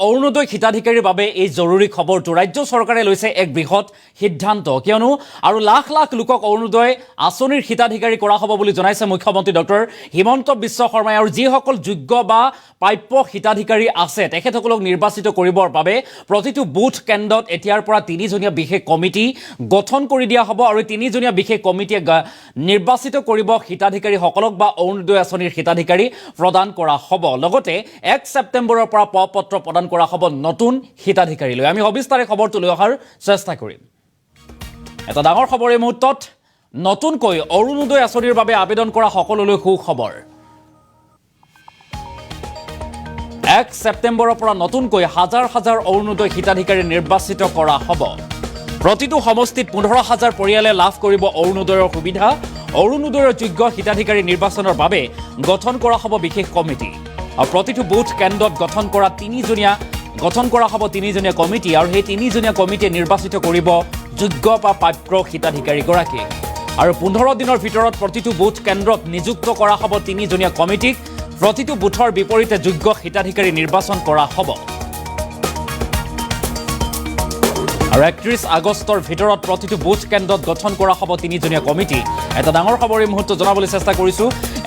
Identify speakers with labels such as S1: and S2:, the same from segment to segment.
S1: অৰুণোদয় হিতাধিকাৰীৰ বাবে এই জৰুৰী খবৰটো ৰাজ্য চৰকাৰে লৈছে এক বৃহৎ সিদ্ধান্ত কিয়নো আৰু লাখ লাখ লোকক অৰুণোদয় আঁচনিৰ হিতাধিকাৰী কৰা হ'ব বুলি জনাইছে মুখ্যমন্ত্ৰী ডক্টৰ হিমন্ত বিশ্ব শৰ্মাই আৰু যিসকল যোগ্য বা প্ৰাপ্য হিতাধিকাৰী আছে তেখেতসকলক নিৰ্বাচিত কৰিবৰ বাবে প্ৰতিটো বুথ কেন্দ্ৰত এতিয়াৰ পৰা তিনিজনীয়া বিশেষ কমিটি গঠন কৰি দিয়া হ'ব আৰু তিনিজনীয়া বিশেষ কমিটিয়ে নিৰ্বাচিত কৰিব হিতাধিকাৰীসকলক বা অৰুণোদয় আঁচনিৰ হিতাধিকাৰী প্ৰদান কৰা হ'ব লগতে 1 ছেপ্টেম্বৰৰ পৰা পত্ৰ প্ৰদান কৰা হ'ব নতুন হিতাধিকাৰীলৈ আমি অবিস্তাৰে খবৰটো লৈ অহাৰ চেষ্টা কৰিম এটা ডাঙৰ খবৰ এই মুহূৰ্তত নতুনকৈ অৰুণোদয় আঁচনিৰ বাবে আবেদন কৰা সকলোলৈ সুখবৰ 1 ছেপ্টেম্বৰৰ পৰা নতুনকৈ হাজাৰ হাজাৰ অৰুণোদয় হিতাধিকাৰী নিৰ্বাচিত কৰা হ'ব প্ৰতিটো সমষ্টিত 15,000 পৰিয়ালে লাভ কৰিব অৰুণোদয়ৰ সুবিধা অৰুণোদয়ৰ যোগ্য হিতাধিকাৰী নিৰ্বাচনৰ বাবে গঠন কৰা হ'ব বিশেষ কমিটি আৰু প্ৰতিটো বুথ কেন্দ্ৰত গঠন কৰা হ'ব তিনিজনীয়া কমিটি আৰু সেই তিনিজনীয়া কমিটিয়ে নিৰ্বাচিত কৰিব যোগ্য বা প্ৰাপ্য হিতাধিকাৰীগৰাকীক আৰু 15 দিনৰ ভিতৰত প্ৰতিটো বুথ কেন্দ্ৰত নিযুক্ত কৰা হ'ব তিনিজনীয়া কমিটিক প্ৰতিটো বুথৰ বিপৰীতে যোগ্য হিতাধিকাৰী নিৰ্বাচন কৰা হ'ব আৰু 31 আগষ্টৰ ভিতৰত প্ৰতিটো বুথ কেন্দ্ৰত গঠন কৰা হ'ব তিনিজনীয়া কমিটি এটা ডাঙৰ খবৰ এই মুহূৰ্তত জনাবলৈ চেষ্টা কৰিছো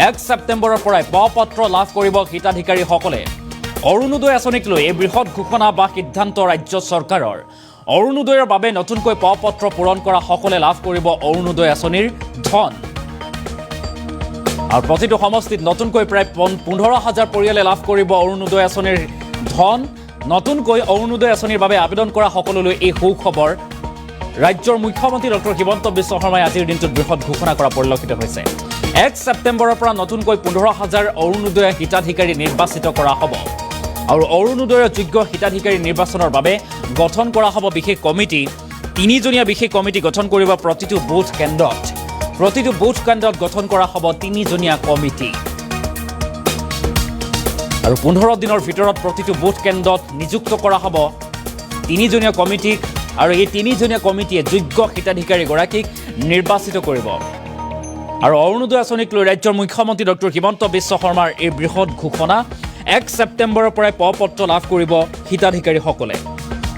S1: 1 ছেপ্টেম্বৰৰ পৰা পত্ৰ লাভ কৰিব হিতাধিকাৰীসকলে অৰুণোদয় আঁচনিক লৈ এই বৃহৎ ঘোষণা বা সিদ্ধান্ত ৰাজ্য চৰকাৰৰ অৰুণোদয়ৰ বাবে নতুনকৈ পত্ৰ পূৰণ কৰা সকলে লাভ কৰিব অৰুণোদয় আঁচনিৰ ধন আৰু প্ৰতিটো সমষ্টিত নতুনকৈ প্ৰায় 15,000 পৰিয়ালে লাভ কৰিব অৰুণোদয় আঁচনিৰ ধন নতুনকৈ অৰুণোদয় আঁচনিৰ বাবে আবেদন কৰা সকলোলৈ এই সুখবৰ ৰাজ্যৰ মুখ্যমন্ত্ৰী ডক্টৰ হিমন্ত বিশ্ব শৰ্মাই আজিৰ দিনটোত বৃহৎ ঘোষণা কৰা পৰিলক্ষিত হৈছে 1 ছেপ্টেম্বৰৰ পৰা নতুনকৈ 15,000 অৰুণোদয় হিতাধিকাৰী নিৰ্বাচিত কৰা হ'ব আৰু অৰুণোদয়ৰ যোগ্য হিতাধিকাৰী নিৰ্বাচনৰ বাবে গঠন কৰা হ'ব বিশেষ কমিটি তিনিজনীয়া বিশেষ কমিটি গঠন কৰিব প্ৰতিটো বুথ কেন্দ্ৰত গঠন কৰা হ'ব তিনিজনীয়া কমিটি আৰু 15 দিনৰ ভিতৰত প্ৰতিটো বুথ কেন্দ্ৰত নিযুক্ত কৰা হ'ব তিনিজনীয়া কমিটিক আৰু এই তিনিজনীয়া কমিটিয়ে যোগ্য হিতাধিকাৰীগৰাকীক নিৰ্বাচিত কৰিব আৰু অৰুণোদয় আঁচনিক লৈ ৰাজ্যৰ মুখ্যমন্ত্ৰী ডক্টৰ হিমন্ত বিশ্ব শৰ্মাৰ এই বৃহৎ ঘোষণা 1 ছেপ্টেম্বৰৰ পৰা পত্ৰ লাভ কৰিব হিতাধিকাৰীসকলে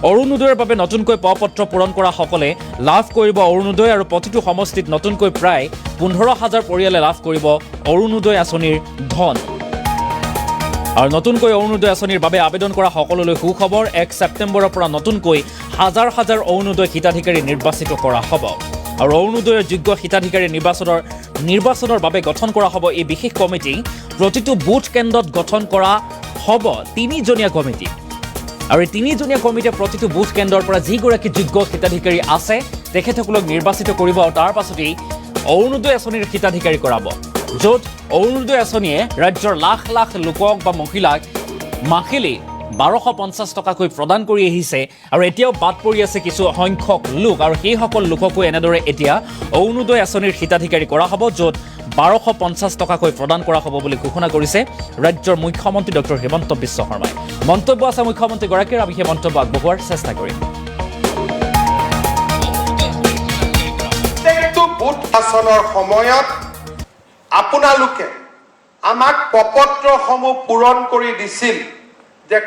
S1: অৰুণোদয়ৰ বাবে নতুনকৈ পত্ৰ পূৰণ কৰা সকলে লাভ কৰিব অৰুণোদয় আৰু প্ৰতিটো সমষ্টিত নতুনকৈ প্ৰায় 15,000 পৰিয়ালে লাভ কৰিব অৰুণোদয় আঁচনিৰ ধন আৰু নতুনকৈ অৰুণোদয় আঁচনিৰ বাবে আবেদন কৰা সকলোলৈ সুখবৰ 1 ছেপ্টেম্বৰৰ পৰা নতুনকৈ হাজাৰ হাজাৰ অৰুণোদয় হিতাধিকাৰী নিৰ্বাচিত কৰা হ'ব আৰু অৰুণোদয়ৰ যোগ্য হিতাধিকাৰী নিৰ্বাচনৰ বাবে গঠন কৰা হ'ব এই বিশেষ কমিটি প্ৰতিটো বুথ কেন্দ্ৰত গঠন কৰা হ'ব তিনিজনীয়া কমিটি আৰু এই তিনিজনীয়া কমিটিয়ে প্ৰতিটো বুথ কেন্দ্ৰৰ পৰা যিগৰাকী যোগ্য হিতাধিকাৰী আছে তেখেতসকলক নিৰ্বাচিত কৰিব আৰু তাৰ পাছতেই অৰুণোদয় আঁচনিৰ হিতাধিকাৰী কৰাব য'ত অৰুণোদয় আঁচনিয়ে ৰাজ্যৰ লাখ লাখ লোকক বা মহিলাক মাহিলী 1250 টকাকৈ প্ৰদান কৰি আহিছে আৰু এতিয়াও বাদ পৰি আছে কিছু সংখ্যক লোক আৰু সেইসকল লোককো এনেদৰে এতিয়া অৰুণোদয় আঁচনিৰ হিতাধিকাৰী কৰা হ'ব য'ত 1250 টকাকৈ প্ৰদান কৰা হ'ব বুলি ঘোষণা কৰিছে ৰাজ্যৰ মুখ্যমন্ত্ৰী ডক্টৰ হিমন্ত বিশ্ব শৰ্মাই মন্তব্য আছে মুখ্যমন্ত্ৰীগৰাকীৰ আমি সেই মন্তব্য আগবঢ়োৱাৰ চেষ্টা কৰিম
S2: বুথ আঁচনিৰ সময়ত আপোনালোকে আমাক পত্ৰসমূহ পূৰণ কৰি দিছিল যে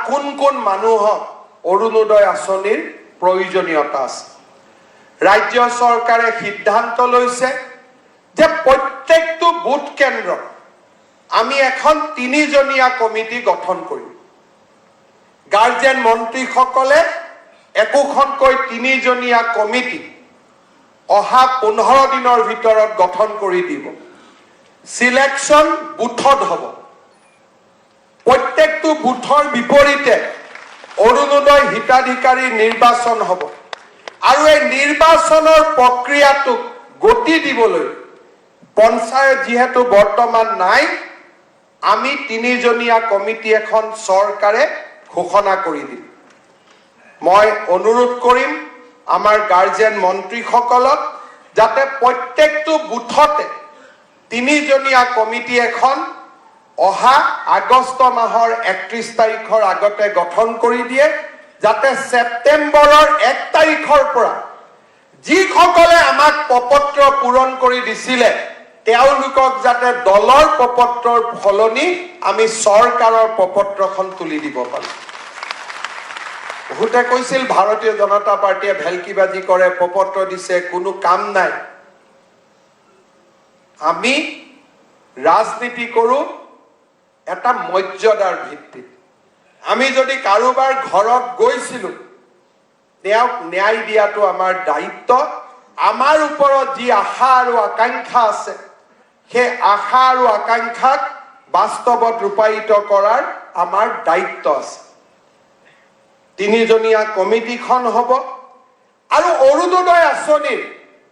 S2: কোন কোন মানুহক অৰুণোদয় আঁচনিৰ প্ৰয়োজনীয়তা আছে ৰাজ্য চৰকাৰে সিদ্ধান্ত লৈছে যে প্ৰত্যেকটো বুথ কেন্দ্ৰত আমি এখন তিনিজনীয়া কমিটি গঠন কৰিম গাৰ্জেন মন্ত্ৰীসকলে একোখনকৈ তিনিজনীয়া কমিটি অহা 15 দিনৰ ভিতৰত গঠন কৰি দিব সিলেকশন বুথত হ'ব প্ৰত্যেকটো বুথৰ বিপৰীতে অৰুণোদয় হিতাধিকাৰী নিৰ্বাচন হ'ব আৰু এই নিৰ্বাচনৰ প্ৰক্ৰিয়াটোক গতি দিবলৈ পঞ্চায়ত যিহেতু বৰ্তমান নাই আমি তিনিজনীয়া কমিটি এখন চৰকাৰে ঘোষণা কৰি দিম মই অনুৰোধ কৰিম আমাৰ গাৰ্জেন মন্ত্ৰীসকলক যাতে প্ৰত্যেকটো বুথতে তিনিজনীয়া কমিটি এখন অহা আগষ্ট মাহৰ 31 তাৰিখৰ আগতে গঠন কৰি দিয়ে যাতে ছেপ্টেম্বৰৰ 1 তাৰিখৰ পৰা যিসকলে আমাক পত্ৰ পূৰণ কৰি দিছিলে তেওঁলোকক যাতে দলৰ পত্ৰৰ ফলনি আমি চৰকাৰৰ পত্ৰখন তুলি দিব পাৰো বহুতে কৈছিল ভাৰতীয় জনতা পাৰ্টীয়ে ভেলকিবাজি কৰে, প্ৰপত্ৰ দিছে, কোনো কাম নাই। আমি ৰাজনীতি কৰো এটা মৰ্যাদাৰ ভিত্তিত। আমি যদি কাৰোবাৰ ঘৰত গৈছিলো, তেওঁক ন্যায় দিয়াটো আমাৰ দায়িত্ব। আমাৰ ওপৰত যি আশা আৰু আকাংক্ষা আছে, সেই আশা আৰু আকাংক্ষাক বাস্তৱত ৰূপায়িত কৰাৰ আমাৰ দায়িত্ব আছে। তিনিজনীয়া কমিটিখন হ'ব আৰু অৰুণোদয় আঁচনিৰ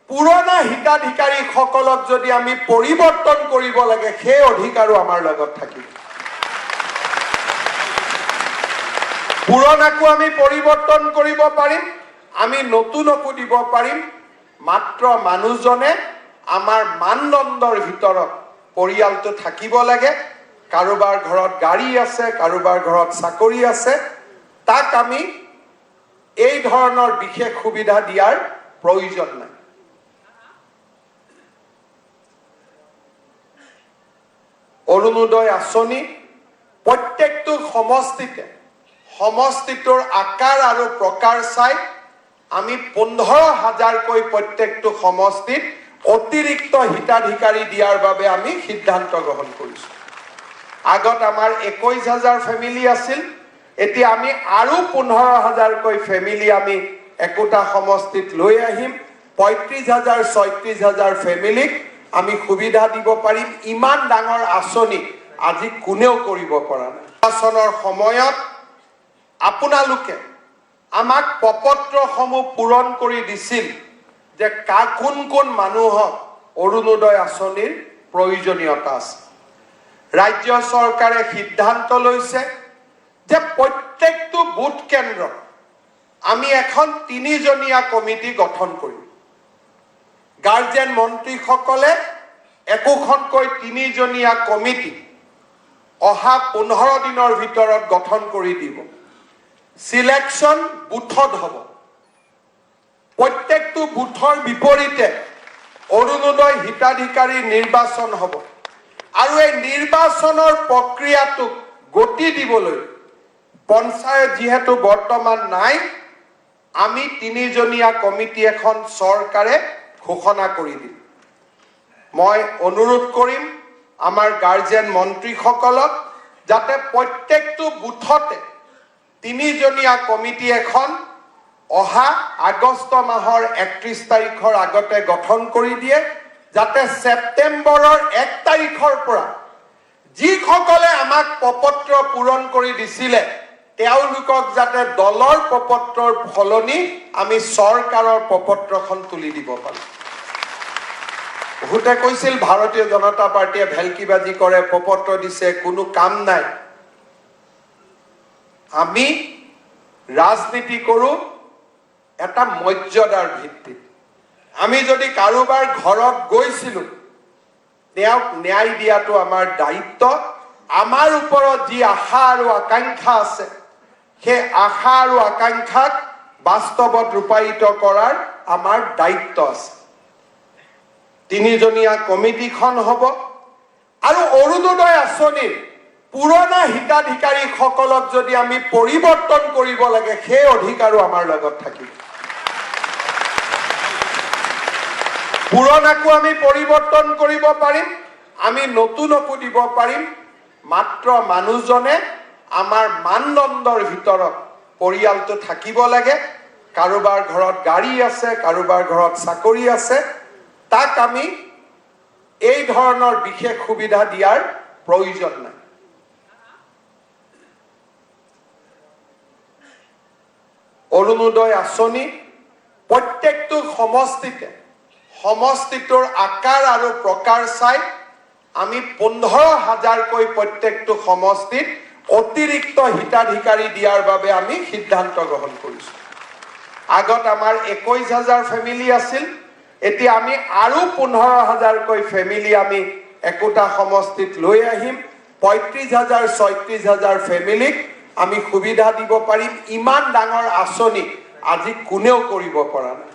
S2: পুৰণা হিতাধিকাৰীসকলক যদি আমি পৰিৱৰ্তন কৰিব লাগে, সেই অধিকাৰো আমাৰ লগত থাকিব। পুৰণাকো আমি পৰিৱৰ্তন কৰিব পাৰিম, আমি নতুনকো দিব পাৰিম। মাত্ৰ মানুহজনে আমাৰ মানদণ্ডৰ ভিতৰত পৰিয়ালটো থাকিব লাগে। কাৰোবাৰ ঘৰত গাড়ী আছে, কাৰোবাৰ ঘৰত চাকৰি আছে, তাক আমি এই ধৰণৰ বিশেষ সুবিধা দিয়াৰ প্ৰয়োজন নাই। অৰুণোদয় আঁচনি প্ৰত্যেকটো সমষ্টিটোৰ আকাৰ আৰু প্ৰকাৰ চাই আমি 15,000কৈ প্ৰত্যেকটো সমষ্টিত অতিৰিক্ত হিতাধিকাৰী দিয়াৰ বাবে আমি সিদ্ধান্ত গ্ৰহণ কৰিছো। আগত আমাৰ 21,000 ফেমিলি আছিল, এতিয়া আমি আৰু 15,000কৈ ফেমিলি আমি একোটা সমষ্টিত লৈ আহিম। 35,000 36,000 ফেমিলিক আমি সুবিধা দিব পাৰিম। ইমান ডাঙৰ আঁচনি আজি কোনেও কৰিব পৰা নাই। নিৰ্বাচনৰ সময়ত আপোনালোকে আমাক প্ৰপত্ৰসমূহ পূৰণ কৰি দিছিল যে কোন কোন মানুহক অৰুণোদয় আঁচনিৰ প্ৰয়োজনীয়তা আছে। ৰাজ্য চৰকাৰে সিদ্ধান্ত লৈছে যে প্ৰত্যেকটো বুথ কেন্দ্ৰত আমি এখন 3জনীয়া কমিটি গঠন কৰিম। গাৰ্জেন মন্ত্ৰীসকলে একোখনকৈ 3জনীয়া কমিটি অহা 15 দিনৰ ভিতৰত গঠন কৰি দিব। সিলেকশ্যন বুথত হ'ব। প্ৰত্যেকটো বুথৰ বিপৰীতে অৰুণোদয় হিতাধিকাৰী নিৰ্বাচন হ'ব আৰু এই নিৰ্বাচনৰ প্ৰক্ৰিয়াটোক গতি দিবলৈ পঞ্চায়ত যিহেতু বৰ্তমান নাই, আমি 3জনীয়া কমিটি এখন চৰকাৰে ঘোষণা কৰি দিম। মই অনুৰোধ কৰিম আমাৰ গাৰ্জেন মন্ত্ৰীসকলক যাতে প্ৰত্যেকটো বুথতে 3জনীয়া কমিটি এখন অহা আগষ্ট মাহৰ 31 তাৰিখৰ আগতে গঠন কৰি দিয়ে, যাতে ছেপ্টেম্বৰৰ 1 তাৰিখৰ পৰা যিসকলে আমাক প্ৰপত্ৰ পূৰণ কৰি দিছিলে তেওঁলোকক যাতে দলৰ প্ৰপত্ৰৰ সলনি আমি চৰকাৰৰ প্ৰপত্ৰখন তুলি দিব পাৰোঁ। বহুতে কৈছিল ভাৰতীয় জনতা পাৰ্টীয়ে ভেলকিবাজি কৰে, প্ৰপত্ৰ দিছে, কোনো কাম নাই। আমি ৰাজনীতি কৰো এটা মৰ্যাদাৰ ভিত্তিত। আমি যদি কাৰোবাৰ ঘৰত গৈছিলো, তেওঁক ন্যায় দিয়াটো আমাৰ দায়িত্ব। আমাৰ ওপৰত যি আশা আৰু আকাংক্ষা আছে, সেই আশা আৰু আকাংক্ষাক বাস্তৱত ৰূপায়িত কৰাৰ আমাৰ দায়িত্ব আছে। 3জনীয়া কমিটিখন হ'ব আৰু অৰুণোদয় আঁচনিৰ পুৰণা হিতাধিকাৰীসকলক যদি আমি পৰিৱৰ্তন কৰিব লাগে, সেই অধিকাৰো আমাৰ লগত থাকিব। পুৰণাকো আমি পৰিৱৰ্তন কৰিব পাৰিম, আমি নতুনকো দিব পাৰিম। মাত্ৰ মানুহজনে আমাৰ মানদণ্ডৰ ভিতৰত পৰিয়ালটো থাকিব লাগে। কাৰোবাৰ ঘৰত গাড়ী আছে, কাৰোবাৰ ঘৰত চাকৰি আছে, তাক আমি এই ধৰণৰ বিশেষ সুবিধা দিয়াৰ প্ৰয়োজন নাই। অৰুণোদয় আঁচনি প্ৰত্যেকটো সমষ্টিটোৰ আকাৰ আৰু প্ৰকাৰ চাই আমি 15,000কৈ প্ৰত্যেকটো সমষ্টিত অতিৰিক্ত হিতাধিকাৰী দিয়াৰ বাবে আমি সিদ্ধান্ত গ্ৰহণ কৰিছো। আগত আমাৰ 21,000 ফেমিলি আছিল, এতিয়া আমি আৰু 15,000কৈ ফেমিলি আমি একোটা সমষ্টিত লৈ আহিম। 35,000 36,000 ফেমিলিক আমি সুবিধা দিব পাৰিম। ইমান ডাঙৰ আঁচনি আজি কোনেও কৰিব পৰা নাই।